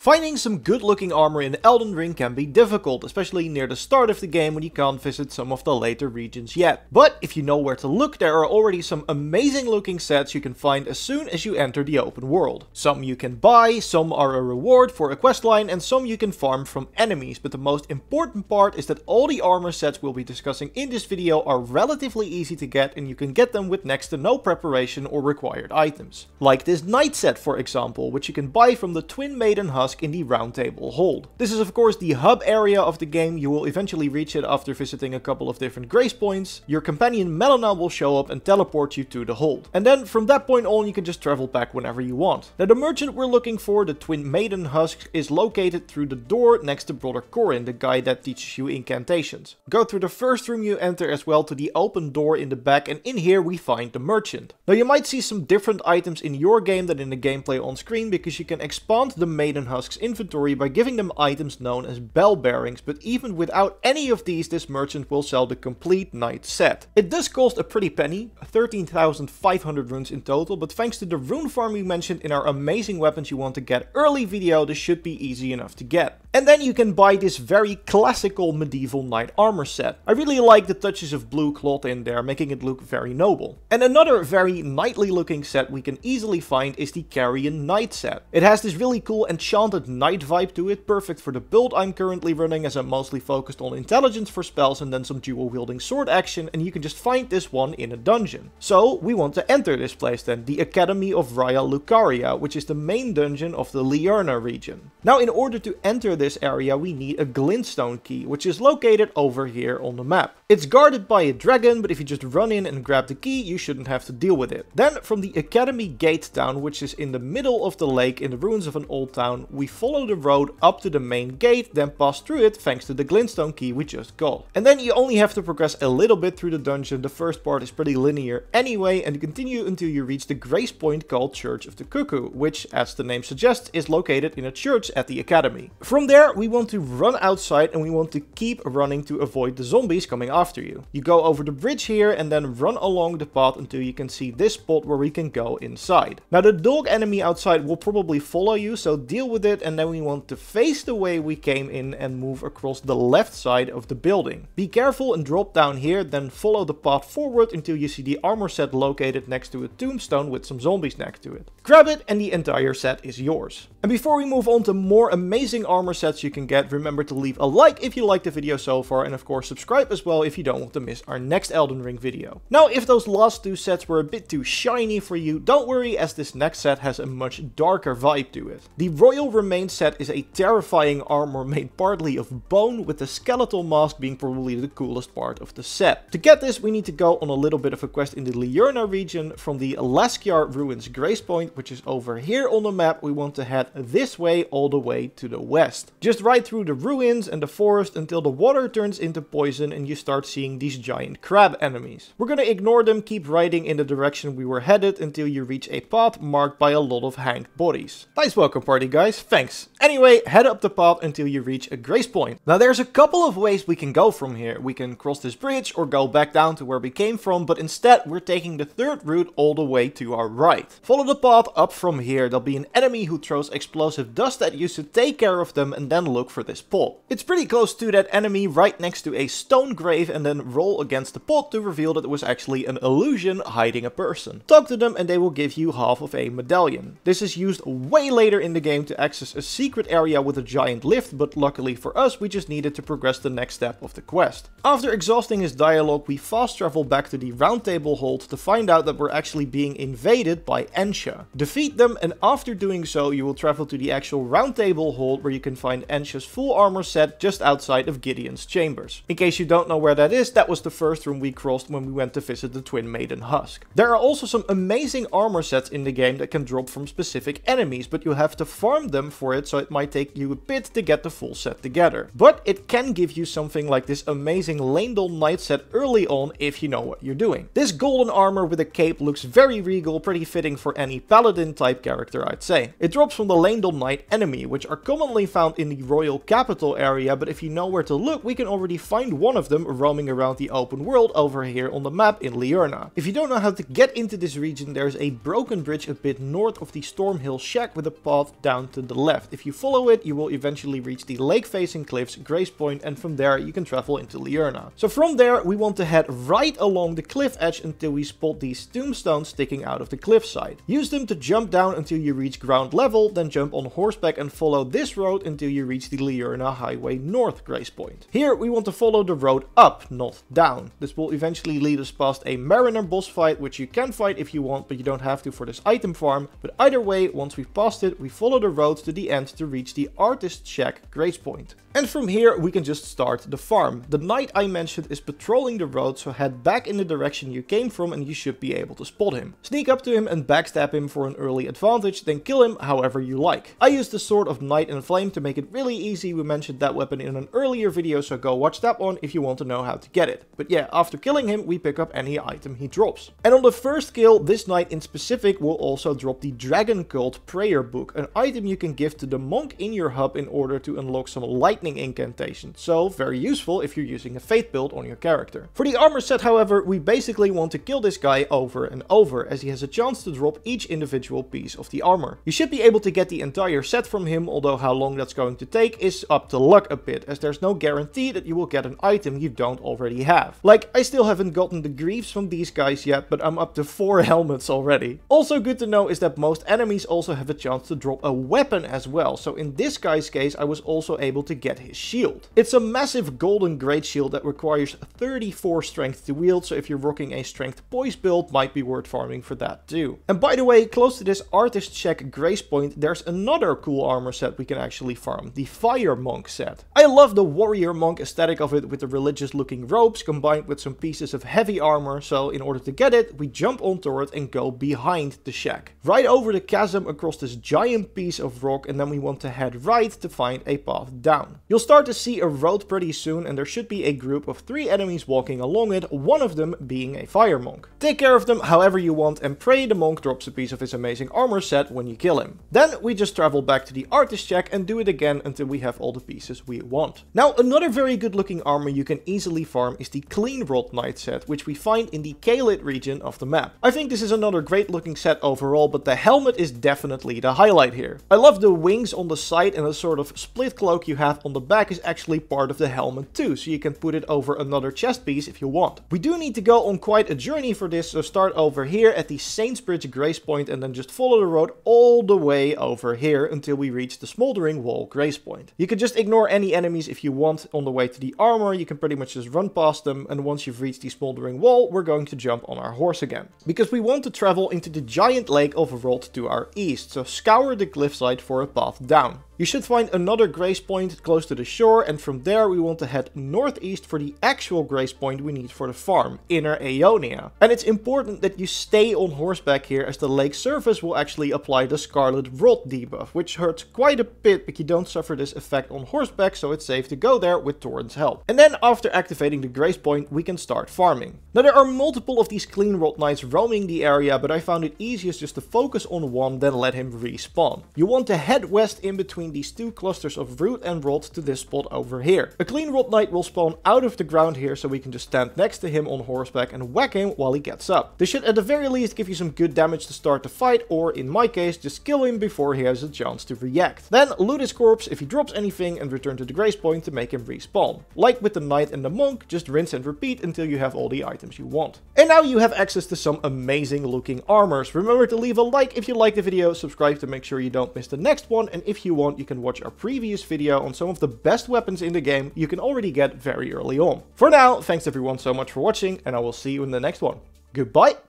Finding some good looking armor in Elden Ring can be difficult, especially near the start of the game when you can't visit some of the later regions yet. But if you know where to look, there are already some amazing looking sets you can find as soon as you enter the open world. Some you can buy, some are a reward for a questline, and some you can farm from enemies. But the most important part is that all the armor sets we'll be discussing in this video are relatively easy to get, and you can get them with next to no preparation or required items. Like this Knight Set, for example, which you can buy from the Twin Maiden Husk in the Round Table Hold. This is of course the hub area of the game. You will eventually reach it after visiting a couple of different grace points. Your companion Melina will show up and teleport you to the hold. And then from that point on you can just travel back whenever you want. Now the merchant we're looking for, the Twin Maiden Husk, is located through the door next to Brother Corin, the guy that teaches you incantations. Go through the first room you enter as well to the open door in the back, and in here we find the merchant. Now you might see some different items in your game than in the gameplay on screen, because you can expand the Maiden Husk's inventory by giving them items known as bell bearings, but even without any of these, this merchant will sell the complete Knight Set. It does cost a pretty penny, 13,500 runes in total, but thanks to the rune farm we mentioned in our amazing weapons you want to get early video, this should be easy enough to get. And then you can buy this very classical medieval knight armor set. I really like the touches of blue cloth in there, making it look very noble. And another very knightly looking set we can easily find is the Carian Knight Set. It has this really cool enchanted knight vibe to it, perfect for the build I'm currently running, as I'm mostly focused on intelligence for spells and then some dual wielding sword action, and you can just find this one in a dungeon. So we want to enter this place then, the Academy of Raya Lucaria, which is the main dungeon of the Leyndell region. Now in order to enter this area we need a glintstone key, which is located over here on the map. It's guarded by a dragon, but if you just run in and grab the key you shouldn't have to deal with it. Then from the Academy Gate town, which is in the middle of the lake in the ruins of an old town, we follow the road up to the main gate, then pass through it thanks to the glintstone key we just got. And then you only have to progress a little bit through the dungeon. The first part is pretty linear anyway, and continue until you reach the grace point called Church of the Cuckoo, which, as the name suggests, is located in a church at the academy. From there we want to run outside, and we want to keep running to avoid the zombies coming after you. You go over the bridge here and then run along the path until you can see this spot where we can go inside. Now the dog enemy outside will probably follow you, so deal with it, and then we want to face the way we came in and move across the left side of the building. Be careful and drop down here, then follow the path forward until you see the armor set located next to a tombstone with some zombies next to it. Grab it and the entire set is yours. And before we move on to more amazing armor sets you can get, remember to leave a like if you liked the video so far, and of course subscribe as well if you don't want to miss our next Elden Ring video. Now if those last two sets were a bit too shiny for you, don't worry, as this next set has a much darker vibe to it. The Royal Remains set is a terrifying armor made partly of bone, with the skeletal mask being probably the coolest part of the set. To get this we need to go on a little bit of a quest in the Leyndell region. From the Laskiar Ruins Grace Point, which is over here on the map, we want to head this way all the way to the west. Just right through the ruins and the forest until the water turns into poison and you start seeing these giant crab enemies. We're gonna ignore them, keep riding in the direction we were headed until you reach a path marked by a lot of hanged bodies. Nice welcome party guys, thanks. Anyway, head up the path until you reach a grace point. Now there's a couple of ways we can go from here. We can cross this bridge or go back down to where we came from, but instead we're taking the third route all the way to our right. Follow the path up from here. There'll be an enemy who throws explosive dust at you, so take care of them and then look for this pot. It's pretty close to that enemy, right next to a stone grave, and then roll against the pot to reveal that it was actually an illusion hiding a person. Talk to them and they will give you half of a medallion. This is used way later in the game to access a secret area with a giant lift, but luckily for us we just needed to progress the next step of the quest. After exhausting his dialogue, we fast travel back to the Round Table Hold to find out that we're actually being invaded by Ensha. Defeat them, and after doing so you will travel to the actual Round Table Hold, where you can find Ensha's full armor set just outside of Gideon's chambers. In case you don't know where that is, that was the first room we crossed when we went to visit the Twin Maiden Husk. There are also some amazing armor sets in the game that can drop from specific enemies, but you have to farm them for it, so it might take you a bit to get the full set together. But it can give you something like this amazing Leyndell Knight Set early on if you know what you're doing. This golden armor with a cape looks very regal, pretty fitting for any paladin type character I'd say. It drops from the Leyndell Knight enemy, which are commonly found in the royal capital area, but if you know where to look, we can already find one of them roaming around the open world over here on the map in Liurna. If you don't know how to get into this region, there's a broken bridge a bit north of the Stormhill Shack with a path down to the left. If you follow it, you will eventually reach the lake-facing cliffs, Grace Point, and from there you can travel into Liurna. So from there, we want to head right along the cliff edge until we spot these tombstones sticking out of the cliffside. Use them to jump down until you reach ground level, then jump on horseback and follow this road until you reach the Liurna Highway North Grace Point. Here we want to follow the road up, not down. This will eventually lead us past a Mariner boss fight, which you can fight if you want, but you don't have to for this item farm. But either way, once we've passed it, we follow the road to the end to reach the Artist Shack Grace Point. And from here we can just start the farm. The knight I mentioned is patrolling the road, so head back in the direction you came from and you should be able to spot him. Sneak up to him and backstab him for an early advantage, then kill him however you like. I used the Sword of Night and Flame to make it really easy. We mentioned that weapon in an earlier video, so go watch that one if you want to know how to get it. But yeah, after killing him, we pick up any item he drops. And on the first kill, this knight in specific will also drop the Dragon Cult Prayer Book, an item you can give to the monk in your hub in order to unlock some lightning incantation, so very useful if you're using a faith build on your character. For the armor set, however, we basically want to kill this guy over and over, as he has a chance to drop each individual piece of the armor. You should be able to get the entire set from him, although how long that's going to take is up to luck a bit, as there's no guarantee that you will get an item you don't already have. Like, I still haven't gotten the greaves from these guys yet, but I'm up to 4 helmets already. Also good to know is that most enemies also have a chance to drop a weapon as well, so in this guy's case I was also able to get his shield. It's a massive golden great shield that requires 34 strength to wield, so if you're rocking a strength poise build, might be worth farming for that too. And by the way, close to this Artist Shack Grace Point, there's another cool armor set we can actually farm, the Fire Monk set. I love the warrior monk aesthetic of it with the religious looking robes combined with some pieces of heavy armor, so in order to get it, we jump onto it and go behind the shack. Right over the chasm across this giant piece of rock, and then we want to head right to find a path down. You'll start to see a road pretty soon, and there should be a group of 3 enemies walking along it, one of them being a fire monk. Take care of them however you want and pray the monk drops a piece of his amazing armor set when you kill him. Then we just travel back to the Artist Shack and do it again until we have all the pieces we want. Now another very good looking armor you can easily farm is the Cleanrot Knight Set, which we find in the Kalit region of the map. I think this is another great looking set overall, but the helmet is definitely the highlight here. I love the wings on the side, and the sort of split cloak you have on the back is actually part of the helmet too, so you can put it over another chest piece if you want. We do need to go on quite a journey for this, so start over here at the Saints Bridge Grace Point and then just follow the road all the way over here until we reach the Smoldering Wall Grace Point. You can just ignore any enemies if you want on the way to the armor, you can pretty much just run past them, and once you've reached the Smoldering Wall, we're going to jump on our horse again. Because we want to travel into the giant lake of Rot to our east, so scour the cliffside for a path down. You should find another grace point close to the shore, and from there we want to head northeast for the actual grace point we need for the farm, Inner Aeonia. And it's important that you stay on horseback here, as the lake surface will actually apply the Scarlet Rot debuff, which hurts quite a bit, but you don't suffer this effect on horseback, so it's safe to go there with Torrent's help. And then after activating the grace point, we can start farming. Now there are multiple of these Cleanrot Knights roaming the area, but I found it easiest just to focus on one, then let him respawn. You want to head west in between these 2 clusters of root and rot to this spot over here. A Cleanrot Knight will spawn out of the ground here, so we can just stand next to him on horseback and whack him while he gets up. This should at the very least give you some good damage to start the fight, or in my case, just kill him before he has a chance to react. Then loot his corpse if he drops anything and return to the grace point to make him respawn. Like with the knight and the monk, just rinse and repeat until you have all the items you want. And now you have access to some amazing looking armors. Remember to leave a like if you liked the video, subscribe to make sure you don't miss the next one, and if you want, you can watch our previous video on some of the best weapons in the game you can already get very early on. For now, thanks everyone so much for watching, and I will see you in the next one. Goodbye!